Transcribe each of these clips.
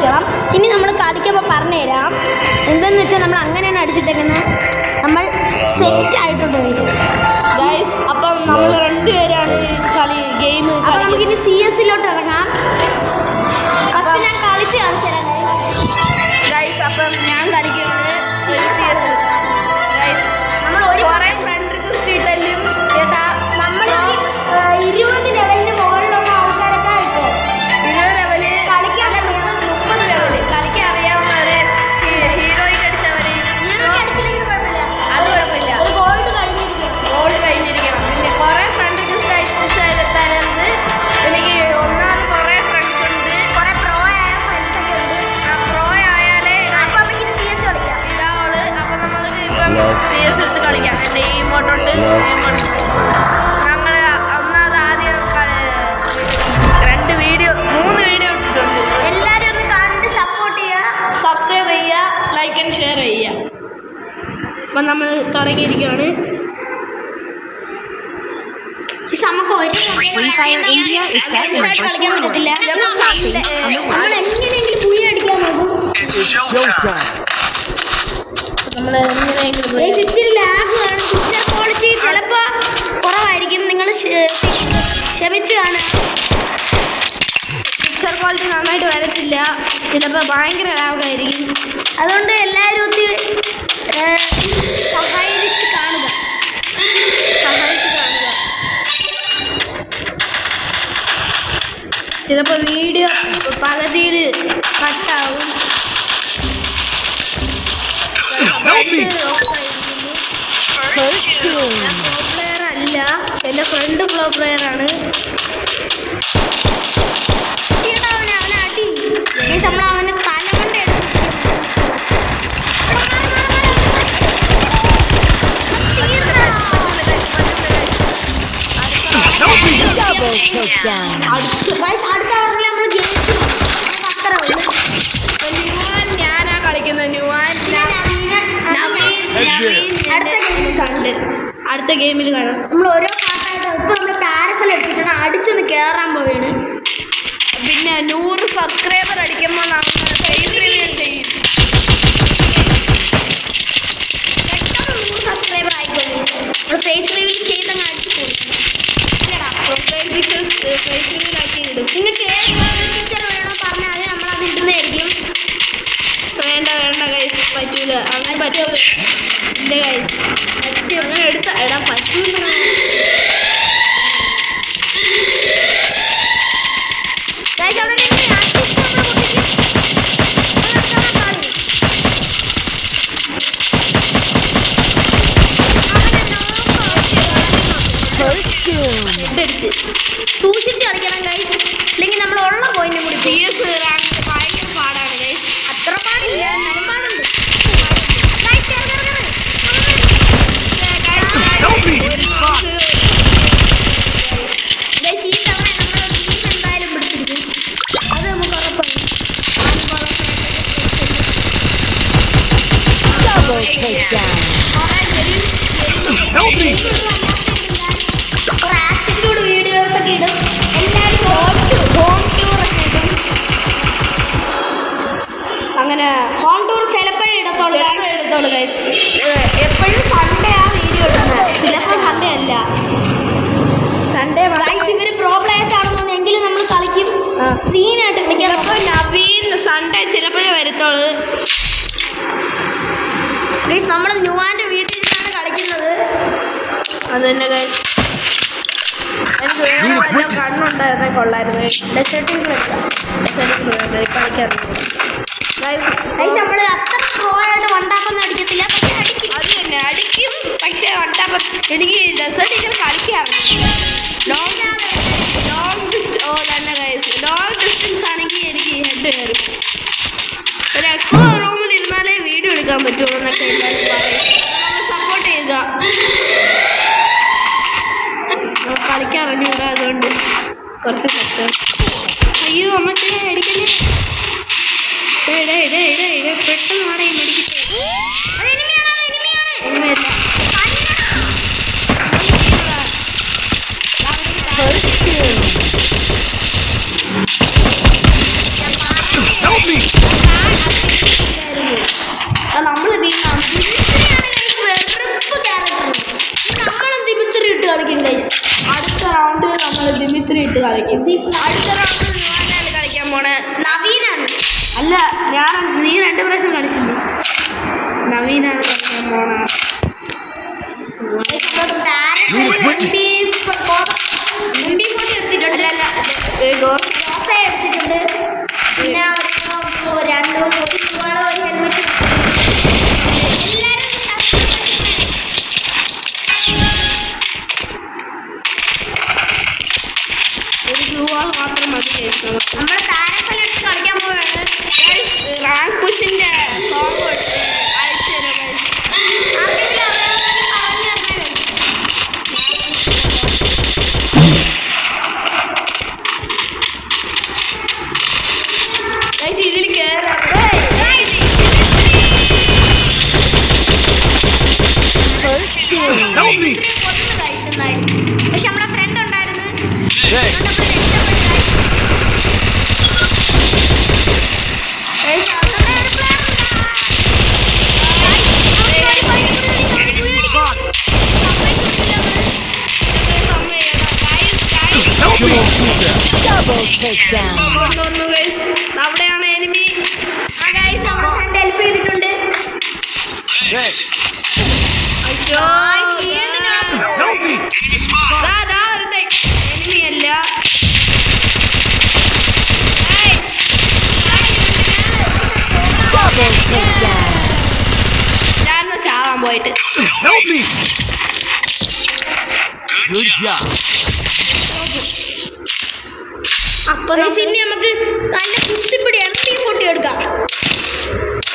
കളിക്കണം. ഇനി നമ്മൾ കളിക്കുമ്പോൾ പറഞ്ഞുതരാം. എന്താണെന്ന് വെച്ചാൽ നമ്മൾ അങ്ങനെയാണ് അടിച്ചിട്ടേക്കുന്നത്. നമ്മൾ സെറ്റ് ആയിട്ടുണ്ട് ഗൈസ്. അപ്പം നമ്മൾ രണ്ടുപേരാണ് കളി ഗെയിം. അപ്പം നമുക്കിനി CS-ലോട്ട് ഇറങ്ങാം. ഫസ്റ്റ് ഞാൻ കളിച്ച് കാണിച്ചു തരാം ഗൈസ്. അപ്പം ഞാൻ കളിക്കുന്നത് CS. ഗൈസ് നമ്മൾ കുറേ ഫ്രണ്ട് റിക്വസ്റ്റ് ഇട്ടല്ലും നമ്മൾ 20 ലെവലിന് മുകളിലുള്ള ആൾക്കാരൊക്കെ ഇപ്പോൾ 20 ലെവല് കളിക്കാനല്ല 30 ലെവല് കളിക്കാൻ അറിയാവുന്നവര് ഹീറോയിക്ക് അടിച്ചവര് അത് കുഴപ്പമില്ല. ഗോൾഡ് കഴിഞ്ഞിരിക്കണം. പിന്നെ കുറേ ഫ്രണ്ട് റിക്വസ്റ്റ് അയച്ചിട്ട് എനിക്ക് ഒന്നാമത് കുറേ ഫ്രണ്ട്സ് ഉണ്ട്. കുറേ പ്രോ ആയ ഫ്രണ്ട്സ് ഒക്കെ ഉണ്ട്. ആ പ്രോ ആയാലേ അപ്പം നമുക്കിത് CS കളിക്കാം ഇതാവള്. അപ്പം നമ്മൾക്ക് ഇപ്പം CS വെച്ച് കളിക്കാം. എൻ്റെ ഈ ഇമോട്ടുണ്ട്. ഞങ്ങൾ ഒന്നാമത് ആദ്യം 3 വീഡിയോ ഇട്ടിട്ടുണ്ട്. എല്ലാവരും ഒന്ന് കണ്ട് സപ്പോർട്ട് ചെയ്യുക, സബ്സ്ക്രൈബ് ചെയ്യുക, ലൈക്ക് ആൻഡ് ഷെയർ ചെയ്യുക. അപ്പം നമ്മൾ തുടങ്ങിയിരിക്കുകയാണ്. നമുക്ക് കളിക്കാൻ പറ്റത്തില്ല. നമ്മൾ എങ്ങനെയെങ്കിലും പുയ അടിക്കാൻ നോക്കും. ഇച്ചിരി ലാഗ് കാണും. പിക്ചർ ക്വാളിറ്റി ചിലപ്പോൾ കുറവായിരിക്കും. നിങ്ങൾ ക്ഷമിച്ച് കാണുക. പിക്ചർ ക്വാളിറ്റി നന്നായിട്ട് വരത്തില്ല. ചിലപ്പോൾ ഭയങ്കര ലാഗായിരിക്കും. അതുകൊണ്ട് എല്ലാവരും ഒത്തിരി സഹായിച്ച് കാണുക. ചിലപ്പോൾ വീഡിയോ പകുതിയിൽ കട്ടാവും. പ്രോ പ്ലെയർ അല്ല, എൻ്റെ ഫ്രണ്ട് പ്രോ പ്ലെയറാണ്. അവനെ അടി നമ്മൾ അവനെ തലമണ്ട ഞാനാ കളിക്കുന്നത്. അടുത്ത ഗെയിമിൽ കാണാം. നമ്മൾ ഓരോ പാട്ടായിട്ട് ഇപ്പൊ നമ്മൾ പാരഫൽ എടുത്തിട്ടാണ് അടിച്ചൊന്ന് കയറാൻ പോവുകയാണ്. പിന്നെ 100 സബ്സ്ക്രൈബർ അടിക്കുമ്പോൾ നമ്മൾ ഫേസ് റിവീൽ ചെയ്യും. പെട്ടെന്ന് 100 സബ്സ്ക്രൈബർ ആയിക്കോളൂ. നമ്മൾ ഫേസ് റിവീൽ ചെയ്തങ്ങ് അടിച്ചു പോകും. പ്രൊഫൈൽ പിക്ചേഴ്സ് ഫേസ് റിവീൽ ആക്കി ഇടും. നിങ്ങൾക്ക് ഏത് പിക്ചർ വേണോ പറഞ്ഞാൽ നമ്മളത് ഇടുന്നതായിരിക്കും. വേണ്ട ഗൈസ്, പറ്റൂല. അങ്ങനെ പറ്റൂല. ഇല്ല ഗൈസ്, പറ്റും. അങ്ങനെ എടാ പറ്റൂല. സൂക്ഷിച്ച് കളിക്കണം ഗൈസ്, ഇല്ലെങ്കിൽ നമ്മൾ ഉള്ള പോയിന്റ് കൂടി. CS റാങ്ക് ഭയങ്കര പാടാണ് ഗൈസ്. അത്ര പാടില്ല, എന്നാലും പാടുണ്ട്. എന്തായാലും പിടിച്ചിരിക്കും. അത് നമുക്ക് ഉറപ്പാണ്. വീഡിയോസ് ഒക്കെ ഇടും. എല്ലാവരും ഹോം ടൂർ ഒക്കെ ഇടും. അങ്ങനെ ഹോം ടൂർ ചിലപ്പോഴേ എടുത്തോളൂ ഗൈസ്. എപ്പോഴും സൺഡേ ആ വീഡിയോ ഇടുന്നത്. ചിലപ്പോൾ സൺഡേ അല്ല, സൺഡേ ഗൈസ്. ഇവർ പ്രോ പ്ലേയേഴ്സ് ആണെന്നുണ്ടെങ്കിലും നമ്മൾ കളിക്കും. സീനായിട്ട് ചിലപ്പോൾ നവീൻ സൺഡേ ചിലപ്പോഴേ വരത്തോളൂ ഗൈസ്. നമ്മൾ ന്യൂവാൻ്റെ വീട്ടിൽ നിന്നാണ് കളിക്കുന്നത്. അത് തന്നെ ഗൈസ്. എനിക്ക് കണ്ണുണ്ടായിരുന്നേ കൊള്ളായിരുന്നു. ഡെസേർട്ടിങ് കളിക്കാറുണ്ട് ഗൈസ്. നമ്മൾ അത്ര പ്രോ ആയിട്ട് വണ്ടാപ്പൊന്നും അടിക്കത്തില്ല, പക്ഷെ അടിക്കും. അത് തന്നെ അടിക്കും, പക്ഷേ വണ്ടാപ്പം എനിക്ക് ഡെസേർട്ടിങ് കളിക്കാറുണ്ട്. ലോങ് തന്നെ ഗൈസ്. ലോങ് ഡിസ്റ്റൻസ് ആണെങ്കിൽ എനിക്ക് ഹെഡ് കയറും. ഒരു എക്കോ റൂമിൽ ഇരുന്നാലേ വീഡിയോ എടുക്കാൻ പറ്റുള്ളൂ എന്നൊക്കെ എല്ലാവരും പറയും. സപ്പോർട്ട് ചെയ്യുക. കളിക്കാൻ അറിഞ്ഞൂടാ, അതുകൊണ്ട് കുറച്ച് സക്സസ്. അയ്യോ അമ്മച്ചേ അടിക്കല്ലേ. പെട്ടെന്ന് ആടെ മേടിക്കട്ടെ. Help me! അടുത്ത റൗണ്ട് ഞാനാണ് കളിക്കാൻ പോണേ. നവീനാണ്. അല്ല നീ 2 പ്രാവശ്യം കളിച്ചില്ലേ? നവീനാണ് കളിക്കാൻ പോണേ. എടുത്തിട്ടുണ്ട്. എടുത്തിട്ടുണ്ട്. പിന്നെ മാത്രം മതി. നമ്മുടെ താരഫലം എടുത്ത് കളിക്കാൻ പോവുകയാണ്. റാങ്ക് പുഷിന്റെ സോങ് അയച്ചു തരാം. ഇതിൽ കേറാം. പക്ഷെ നമ്മളെ ഫ്രണ്ട് ഉണ്ടായിരുന്നു. അവിടെയാണ് എനിമി. ഫ്രണ്ട് ഹെൽപ്പ് ചെയ്തിട്ടുണ്ട്. എനിമിയല്ല. ഞാനൊന്ന് ചാവാൻ പോയിട്ട്. അപ്പൊ ഇനി നമുക്ക് നല്ല കുത്തിപ്പിടി MP40 എടുക്കാം.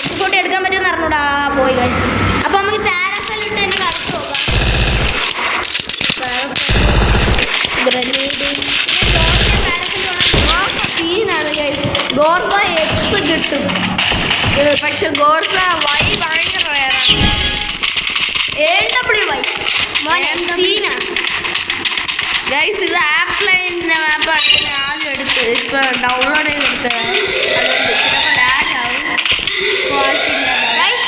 MP40 എടുക്കാൻ പറ്റുമെന്ന് അറിഞ്ഞൂടാ. പോയി ഗൈസ്. അപ്പൊ നമുക്ക് പാരഫൽ ഇട്ട് തന്നെ കളിച്ചു നോക്കാം. സീനാണ് ഗൈസ്. ഗോർസ എക്സ് കിട്ടും. പക്ഷെ ഗോർസ വൈ ഭയങ്കര റയറാണ്. AWY സീനാണ് ഗൈസ്. ഇത് ആപ്പ് ലൈനിന്റെ മാപ്പാണ് ഞാൻ ആദ്യം എടുത്ത് ഇപ്പൊ ഡൗൺലോഡ് ചെയ്തെടുത്തത്. അതുകൊണ്ട് ചിലപ്പോൾ ലാഗ് ആവും. ക്വാളിറ്റി ഇല്ലാതാവും.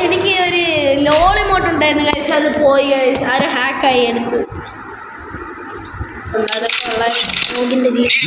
എനിക്ക് ഒരു ലോൾ ഇമോട്ട് ഉണ്ടായിരുന്നു ഗൈസ്. അത് പോയി ഗൈസ്. ആരും ഹാക്കായി എടുത്ത്. അതൊക്കെ ഉള്ള നോഗിന്റെ ജീവിതം.